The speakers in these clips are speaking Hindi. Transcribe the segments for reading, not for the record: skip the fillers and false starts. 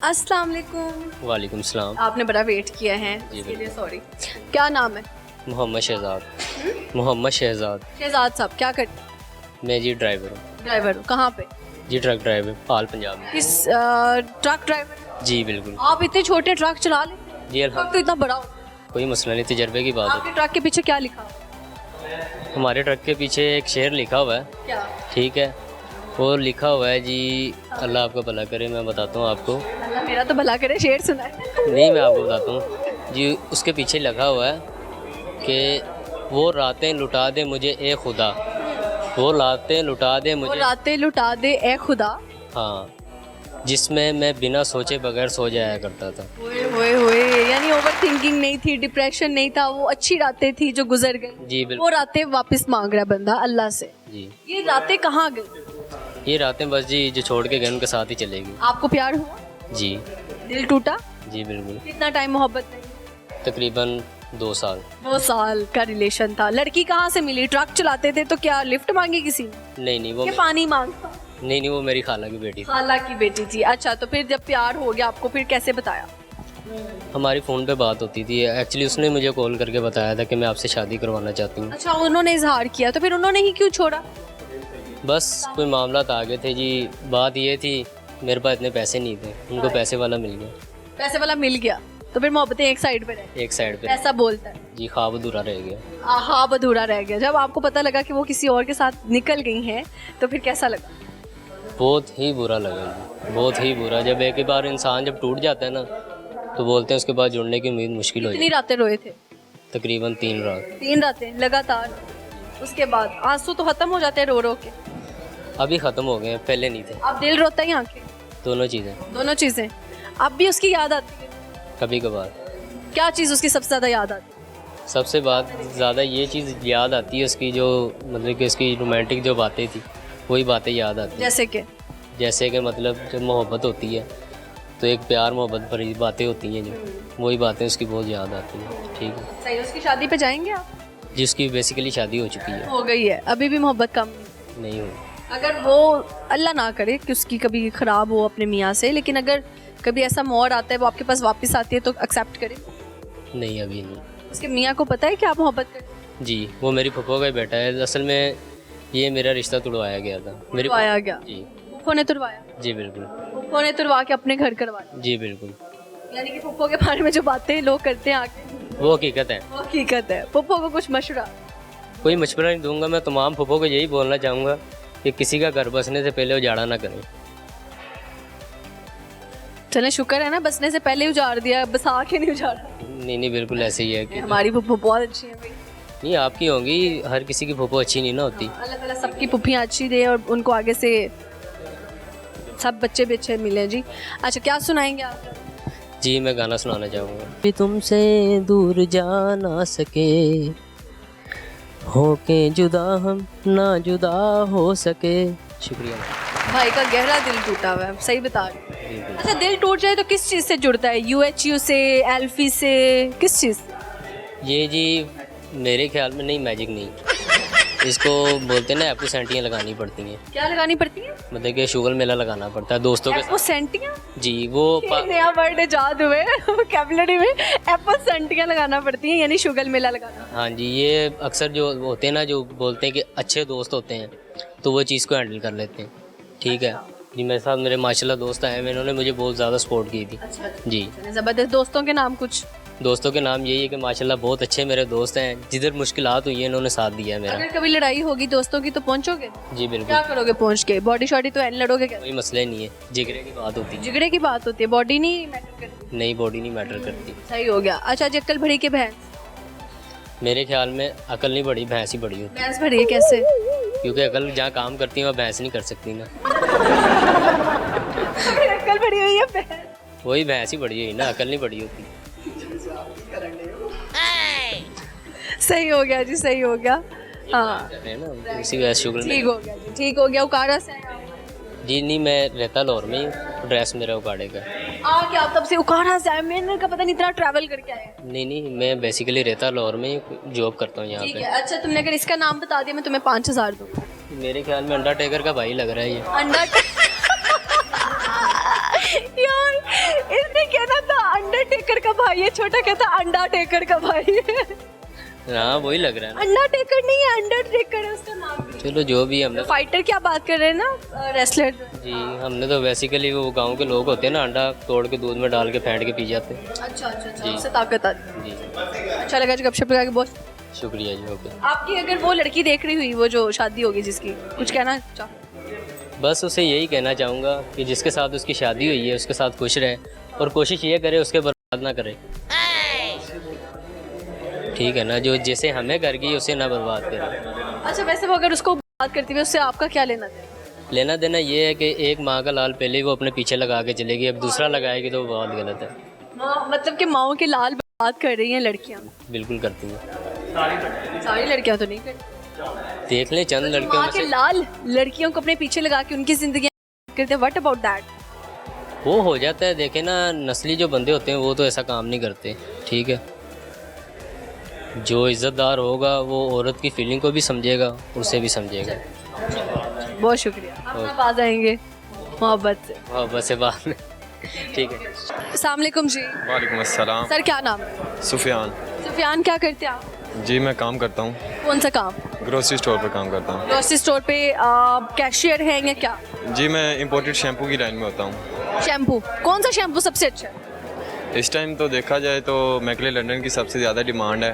अस्सलाम वालेकुम। वालेकुम सलाम। आपने बड़ा वेट किया है, जी इसके लिए सॉरी। क्या नाम है? मोहम्मद शहजाद। मोहम्मद शहजाद। शहजाद साहब क्या करते हैं? मैं जी ड्राइवर हूँ। ड्राइवर हो, कहाँ पे? जी ट्रक ड्राइवर पाल पंजाब में। किस ट्रक ड्राइवर? जी बिल्कुल। आप इतने छोटे ट्रक चला लेते हैं? जी ट्रक तो अल्हम्दुलिल्लाह। इतना बड़ा होता है। कोई मसला नहीं, तजर्बे की बात आपके ट्रक के पीछे क्या लिखा हुआ है? है। हमारे ट्रक के पीछे एक शेर लिखा हुआ है, क्या? ठीक है। वो लिखा हुआ है जी, अल्लाह आपका भला करे, मैं बताता हूँ आपको। अल्लाह मेरा तो भला करे, शेर सुना है। नहीं, मैं आपको बताता हूँ जी। उसके पीछे लिखा हुआ है कि वो रातें लुटा दे मुझे ए खुदा, वो रातें लुटा दे वो मुझे। रातें लुटा दे ए खुदा। हाँ, जिसमें मैं बिना सोचे बगैर सो जाया करता था। ओए यानी ओवर थिंकिंग नहीं थी, डिप्रेशन नहीं था, वो अच्छी रातें थी जो गुजर गई। जी वो बिल्कुल। रातें वापस मांग रहा है बंदा अल्लाह से। जी, ये रातें कहाँ गई? ये रातें बस जी जो छोड़ के गए उनके साथ ही चलेगी। आपको प्यार हुआ? जी दिल टूटा? जी बिल्कुल। कितना टाइम मोहब्बत नहीं? तकरीबन 2 साल। 2 साल का रिलेशन था। लड़की कहाँ से मिली? ट्रक चलाते थे तो क्या लिफ्ट मांगी किसी ने? नहीं वो कि पानी मांगता? नहीं वो मेरी खाला की बेटी थी। खाला की बेटी थी। अच्छा, तो फिर जब प्यार हो गया आपको, फिर कैसे बताया? हमारी फ़ोन पे बात होती थी। एक्चुअली उसने मुझे कॉल करके बताया था कि मैं आपसे शादी करवाना चाहती हूँ। अच्छा, उन्होंने इजहार किया, तो फिर उन्होंने ही क्यों छोड़ा? बस कोई मामला आ गए थे जी। बात ये थी, मेरे पास इतने पैसे नहीं थे, उनको पैसे वाला मिल गया। पैसे वाला मिल गया तो फिर मोहब्बतें एक साइड पे रह, एक साइड पे ऐसा बोलता है। जी, ख्वाब अधूरा रह गया। हाँ, अधूरा रह गया। जब आपको पता लगा कि वो किसी और के साथ निकल गई हैं तो फिर कैसा लगा? बहुत ही बुरा लगा जी, बहुत ही बुरा। जब एक ही बार इंसान जब टूट जाता है ना, तो बोलते हैं उसके बाद जुड़ने की उम्मीद मुश्किल हो कितनी जाती रातें रोए थे? है। तकरीबन 3 रात। 3 रातें लगातार? उसके बाद आंसू तो खत्म हो जाते हैं रो रो के? अभी ख़त्म हो गए हैं, पहले नहीं थे। अब दिल रोता है, आंखें? दोनों चीज़ें दोनों चीजें। अब भी उसकी याद आती है? कभी कभार। क्या चीज़ उसकी सबसे ज़्यादा याद आती है? सबसे बात ज़्यादा ये चीज़ याद आती है उसकी, जो मतलब कि उसकी रोमांटिक जो बातें थी, वही बातें याद आती हैं। जैसे कि मतलब जब मोहब्बत होती है तो एक प्यार मोहब्बत भरी बातें होती हैं, जो वही बातें उसकी बहुत याद आती हैं। ठीक है सही। उसकी शादी पे जाएंगे आप? जी, उसकी बेसिकली शादी हो चुकी है। हो गई है, अभी भी मोहब्बत कम नहीं हुई। अगर वो अल्लाह ना करे कि उसकी कभी ख़राब हो अपने मियाँ से, लेकिन अगर कभी ऐसा मोड़ आता है वो आपके पास वापस आती है तो एक्सेप्ट करे? नहीं, अभी नहीं। उसके मियाँ को पता है कि आप मोहब्बत करते हैं? जी, वो मेरी फुफो का बेटा है। असल में ये मेरा रिश्ता तुड़वाया गया था। मेरी तुड़वाया गया? जी फुफ्फो ने तुड़वाया? जी बिल्कुल। फुफ्फो ने तुड़वा के अपने घर करवाया? जी बिल्कुल। यानी कि फुफ्फो के बारे में जो बातें लोग करते हैं आके, वो हकीकत है। वो हकीकत है। फुफ्फो को कुछ मशवरा? कोई मशवरा नहीं दूंगा। मैं तमाम फुफो को यही बोलना चाहूँगा कि किसी का घर बसने से पहले उजाड़ा ना करें। चले, शुक्र है ना बसने से पहले उजाड़ दिया, बसा के नहीं उजाड़ा। नहीं बिल्कुल ऐसे ही है कि हमारी फुफ्फो बहुत अच्छी है भाई। नहीं, आपकी होंगी, हर किसी की फुफो अच्छी नहीं ना होती। अल्लाह ताला सबकी पुप्पियाँ अच्छी दे और उनको आगे से सब बच्चे भी अच्छे मिले जी। अच्छा, क्या सुनाएंगे आप? जी, मैं गाना सुनाना चाहूँगा। कि तुमसे दूर जा ना सके, होके जुदा हम ना जुदा हो सके। शुक्रिया। भाई का गहरा दिल टूटा हुआ है, सही बता रहे हैं। बिल्कुल। अच्छा, दिल टूट जाए तो किस चीज़ से जुड़ता है? UHU से, एल्फी से, किस चीज़ से? ये जी मेरे ख्याल में नहीं, मैजिक नहीं, इसको बोलते हैं ना, एपोसेंटियाँ लगानी पड़ती हैं। क्या लगानी पड़ती है? मतलब कि शुगर मेला लगाना पड़ता है दोस्तों के साथ। एपोसेंटियाँ? जी, वो नया वर्ड याद हुए वोकैबुलरी में। एपोसेंटियाँ लगाना पड़ती हैं यानी शुगर मेला लगाना। हाँ जी, ये अक्सर जो होते हैं ना, जो बोलते हैं कि अच्छे दोस्त होते हैं, तो वो चीज़ को हैंडल कर लेते हैं। ठीक है जी, मेरे साथ मेरे माशाल्लाह दोस्त आए हैं, इन्होंने मुझे बहुत ज़्यादा सपोर्ट की थी। जी, ज़बरदस्त। दोस्तों के नाम कुछ? दोस्तों के नाम यही है कि माशाल्लाह बहुत अच्छे मेरे दोस्त हैं। जिधर मुश्किलात हुई है इन्होंने साथ दिया है मेरा। अगर कभी लड़ाई होगी दोस्तों की तो पहुंचोगे? जी क्या बिल्कुल। करोगे पहुंच के? बॉडी शॉडी तो लड़ोगे क्या? कोई मसला नहीं है, जिगरे की बात होती है। झगड़े की बात होती है, बॉडी नहीं मैटर करती। नई बॉडी नहीं मैटर करती। सही हो गया। अच्छा, अक्ल भरी के भैंस? मेरे ख्याल में अकल नहीं बढ़ी, भैंस ही बढ़ी होती भैंस भरी है कैसे? है, क्योंकि अकल जहाँ काम करती है वह भैंस नहीं कर सकती ना। अक्ल भरी हुई है भैंस? वही भैंस ही बढ़ी हुई ना, अकल नहीं बढ़ी होती। सही हो गया जी, सही हो गया। हाँ, है ना, उसी वजह से शुगर ठीक हो गया जी, ठीक हो गया। उकाड़ा से हैं आप? जी नहीं, मैं रहता लाहौर में ही, ड्रेस मेरा उकाड़े का। क्या आप तब से उकाड़ा से आए? मैंने का पता नहीं इतना ट्रैवल करके आए। नहीं, मैं बेसिकली रहता लाहौर में ही, जॉब करता हूँ यहाँ ठीक पे। है। अच्छा, तुमने अगर इसका नाम बता दिया मैं तुम्हें 5000 दूँ। मेरे ख्याल में अंडरटेकर का भाई लग रहा है ये। अंडा यार टेकर का भाई है, छोटा कहता अंडा टेकर का भाई है। हाँ वही लग रहा है ना। अंडा टेकर नहीं है, अंडर टेकर है उसका नाम भी। चलो जो भी हमने फाइटर की आप बात कर रहे हैं ना, रेसलर। जी हमने तो बेसिकली वो गांव के लोग होते हैं ना, अंडा तोड़ के दूध में डाल के फेंट के पी जाते हैं। अच्छा अच्छा अच्छा, जी। उससे ताकत आती जी है। अच्छा लगा जी गपशप लगा के बहुत। शुक्रिया जी। ओके आपकी अगर वो लड़की देख रही हुई, वो जो शादी होगी जिसकी, कुछ कहना चाहो? बस उसे यही कहना चाहूँगा कि जिसके साथ उसकी शादी हुई है उसके साथ खुश रहे और कोशिश ये करे उसके बर्बाद ना करे। ठीक है ना, जो जैसे हमें कर गई उसे ना बर्बाद करे। अच्छा वैसे वो अगर उसको बात करती है उससे आपका क्या लेना देना? लेना देना ये है कि एक माँ का लाल पहले ही वो अपने पीछे लगा के चलेगी, अब दूसरा लगाएगी तो वो बहुत गलत है। मतलब कि माओ के लाल बात कर रही हैं लड़कियां? बिल्कुल करती हैं। सारी लड़कियां तो नहीं करती। देख लें चंद लड़कियों माँ में के से लाल लड़कियों को अपने पीछे लगा के उनकी जिंदगी करते हैं। What about that? वो हो जाता है। देखे ना, नस्ली जो बंदे होते हैं वो तो ऐसा काम नहीं करते। ठीक है, जो इज्जतदार होगा वो औरत की फीलिंग को भी समझेगा, उसे भी समझेगा। बहुत शुक्रिया, आप पास आएंगे मोहब्बत से। मोहब्बत से बात में। ठीक है। अस्सलाम वालेकुम जी। वालेकुम अस्सलाम। सर क्या नाम है? सुफियान। सुफियान, क्या करते हैं आप? जी मैं काम करता हूँ, कौन सा काम? ग्रोसरी स्टोर पर काम करता हूँ। ग्रोसरी स्टोर पे कैशियर हैं या क्या? जी मैं इंपोर्टेड शैम्पू की लाइन में होता हूँ। शैम्पू, कौन सा शैम्पू सबसे अच्छा है? इस टाइम तो देखा जाए तो मैकले लंदन की सबसे ज़्यादा डिमांड है।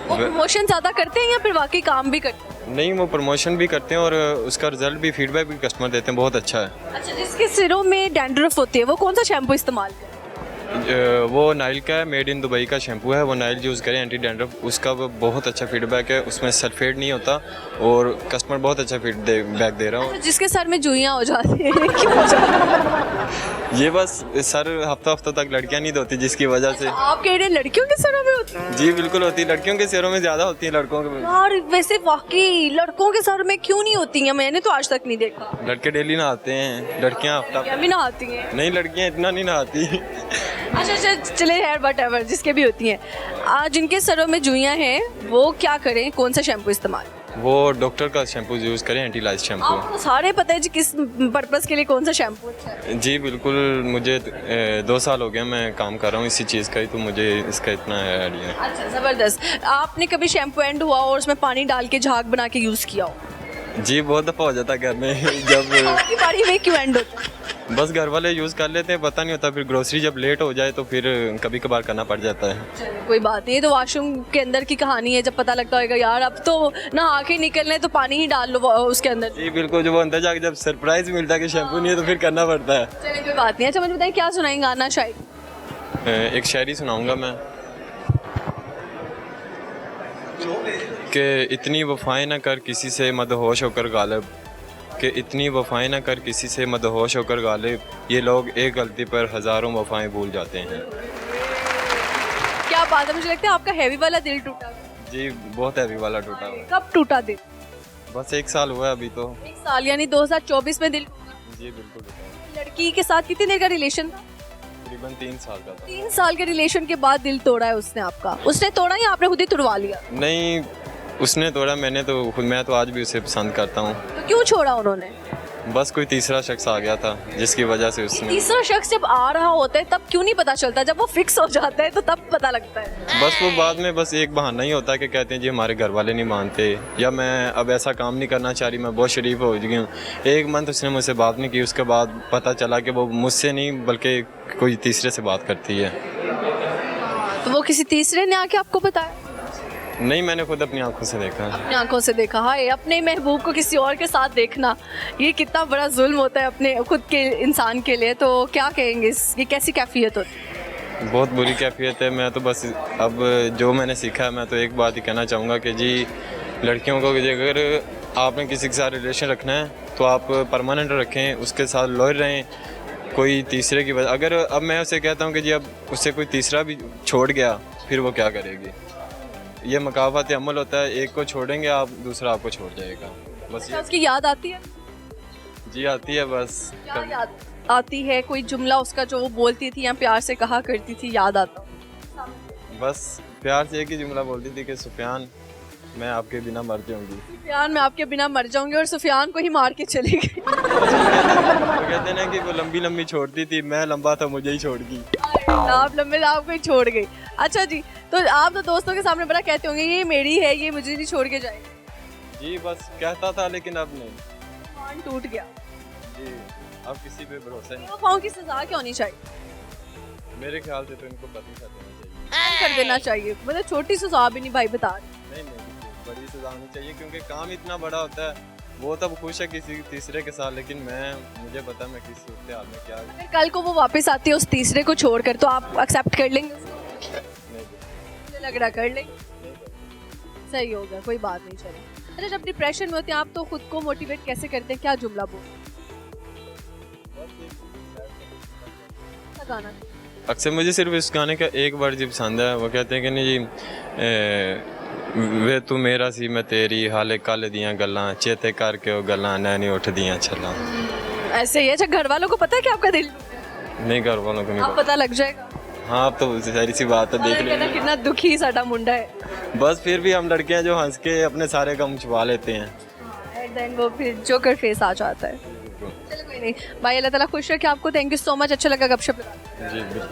वो प्रमोशन ज़्यादा करते हैं या फिर वाकई काम भी करते हैं? नहीं, वो प्रमोशन भी करते हैं और उसका रिजल्ट भी, फीडबैक भी कस्टमर देते हैं, बहुत अच्छा है। अच्छा, जिसके सिरों में डैंड्रफ होती है वो कौन सा शैम्पू इस्तेमाल करें? वो नाइल का है, मेड इन दुबई का शैम्पू है, वो नाइल यूज़ करें, एंटी डैंड्रफ। उसका वो बहुत अच्छा फीडबैक है, उसमें सल्फेट नहीं होता और कस्टमर बहुत अच्छा फीडबैक दे रहा हूँ। अच्छा, जिसके सर में जुइयाँ हो जाती हैं क्यों हो जाती हैं? ये बस सर हफ्ता तक लड़कियाँ नहीं धोती, जिसकी वजह से। आप कह रहे हैं लड़कियों के सरों में होती है? जी बिल्कुल होती है, लड़कियों के सिरों में ज़्यादा होती है लड़कों के। यार वैसे वाकई लड़कों के सर में क्यों नहीं होती हैं? मैंने तो आज तक नहीं देखा। लड़के डेली नहाते हैं, लड़कियां हफ्ता। लड़कियां भी नहाती हैं? नहीं, लड़कियां इतना नहीं नहाती। अच्छा अच्छा, चले यार, वट एवर, जिसके भी होती हैं। आज जिनके सरों में जुइयाँ हैं वो क्या करें, कौन सा शैम्पू इस्तेमाल? वो डॉक्टर का शैम्पू यूज़ करें, एंटीलाइज शैम्पू। आपको सारे पता है जी किस पर्पस के लिए कौन सा शैम्पू अच्छा है? जी बिल्कुल, मुझे 2 साल हो गया मैं काम कर रहा हूँ इसी चीज़ का ही, तो मुझे इसका इतना आइडिया है। अच्छा ज़बरदस्त। आपने कभी शैम्पू एंड हुआ और उसमें पानी डाल के झाग बना के यूज़ किया हो? जी बहुत दफ़ा हो जाता है घर में। जब आपकी बारी में क्यों एंड होता है? बस घर वाले यूज़ कर लेते हैं, पता नहीं होता, फिर ग्रोसरी जब लेट हो जाए तो फिर कभी कभार करना पड़ जाता है। चलो कोई बात नहीं, ये तो वॉशरूम के अंदर की कहानी है, जब पता लगता होगा यार अब तो नहा के निकलने तो पानी ही डाल लो उसके अंदर। जी बिल्कुल, जब वो अंदर जाके जब सरप्राइज़ मिलता है कि शैम्पू नहीं है तो फिर करना पड़ता है। चलिए कोई बात नहीं। अच्छा मुझे बताइए क्या सुनाएंगे, गाना शायद? एक शायरी सुनाऊंगा मैं कि इतनी वफ़ाएं ना कर किसी से मदहोश होकर गालिब, कि इतनी वफ़ाएं ना कर किसी से मदहोश होकर गालिब, ये लोग एक गलती पर हज़ारों वफ़ाएं भूल जाते हैं। क्या बात है, मुझे लगता है आपका हैवी वाला दिल टूटा। जी बहुत हैवी वाला टूटा हुआ। कब टूटा दिल? बस 1 साल हुआ है अभी तो। 1 साल यानी 2024 में दिल टूटा? जी बिल्कुल। लड़की के साथ कितनी देर का रिलेशन था? तकरीबन 3 साल का था। 3 साल के रिलेशन के बाद दिल तोड़ा है उसने आपका? उसने तोड़ा या आपने खुद ही तुड़वा लिया? नहीं, उसने तोड़ा, मैंने तो खुद, मैं तो आज भी उसे पसंद करता हूँ। तो क्यों छोड़ा उन्होंने? बस कोई तीसरा शख्स आ गया था जिसकी वजह से उसने। तीसरा शख्स जब आ रहा होता है तब क्यों नहीं पता चलता? जब वो फिक्स हो जाता है तो तब पता लगता है। बस वो बाद में बस एक बहाना ही होता है कि कहते हैं जी हमारे घर वाले नहीं मानते, या मैं अब ऐसा काम नहीं करना चाह रही, मैं बहुत शरीफ हो गई हूँ। 1 मंथ उसने मुझसे बात नहीं की, उसके बाद पता चला कि वो मुझसे नहीं बल्कि कोई तीसरे से बात करती है। तो वो किसी तीसरे ने आके आपको बताया? नहीं, मैंने खुद अपनी आंखों से देखा। अपनी आंखों से देखा? हाय, अपने महबूब को किसी और के साथ देखना, ये कितना बड़ा जुल्म होता है अपने खुद के इंसान के लिए। तो क्या कहेंगे, ये कैसी कैफियत होती है? बहुत बुरी कैफियत है। मैं तो बस अब जो मैंने सीखा है, मैं तो एक बात ही कहना चाहूँगा कि जी लड़कियों को अगर आपने किसी के साथ रिलेशन रखना है तो आप परमानेंट रखें, उसके साथ लॉयल रहें, कोई तीसरे की वजह। अगर अब मैं उसे कहता हूँ कि जी अब उससे कोई तीसरा भी छोड़ गया, फिर वो क्या करेगी? ये मकाफात अमल होता है, एक को छोड़ेंगे आप, दूसरा आपको छोड़ जाएगा। बस ये। उसकी याद आती है? जी आती है बस। क्या याद आती है? कोई जुमला उसका जो वो बोलती थी या प्यार से कहा करती थी, याद आता? बस प्यार से एक ही जुमला बोलती थी कि सुफियान मैं आपके बिना मर जाऊंगी। सुफियान मैं आपके बिना मर जाऊंगी, और सुफियान को ही मार के चली गई। वो कहते हैं ना कि वो लंबी लंबी छोड़ती थी, मैं लंबा था मुझे ही छोड़ गई। आप लंबे आपको ही छोड़ गई। अच्छा जी, तो आप तो दोस्तों के सामने बड़ा कहते होंगे ये मेरी है, ये मुझे नहीं छोड़ के जाएगी। जी बस कहता था, लेकिन अब नहीं। मान टूट गया जी अब किसी पे भरोसा नहीं। बेवफाओं की सजा क्या होनी चाहिए? मेरे ख्याल से तो इनको पता कर देना चाहिए। कर देना चाहिए, मतलब छोटी सजा भी नहीं भाई बता रहे। नहीं बड़ी सजा होनी चाहिए, क्योंकि काम इतना बड़ा होता है। वो तब खुश है किसी तीसरे के साथ, लेकिन मुझे पता मैं किस सूरत हाल में क्या। अगर कल को वो वापस आती है उस तीसरे को छोड़कर, तो आप एक्सेप्ट कर लेंगे उसको? नहीं मुझे लग रहा कर लेंगे। सही होगा, कोई बात नहीं। चले, अच्छा जब डिप्रेशन में होते हैं आप तो खुद को मोटिवेट कैसे करते हैं, क्या जुमला बोलते हैं? गाना अक्सर मुझे सिर्फ इस गाने का एक वर्ड जी पसंद है। वो कहते हैं कि नहीं जी वे तू मेरा सी मैं तेरी हाले कल दियां गल्लां चेते करके वो गल्लां नैनी उठ दियां छल्लां। ऐसे ही है। अच्छा घर वालों को पता है कि आपका दिल नहीं, घर वालों को नहीं आप पता लग जाएगा। हाँ अब तो सारी सी बात है, देख कहना लेंगे। कितना दुखी साडा मुंडा है। बस फिर भी हम लड़के हैं जो हंस के अपने सारे गम छुपा लेते हैं। एट द एंड वो फिर जोकर फेस आ जाता है। चलो कोई नहीं भाई, अल्लाह ताला खुश रखे आपको। थैंक यू सो मच, अच्छा लगा गपशप लगा। जी बिल्कुल।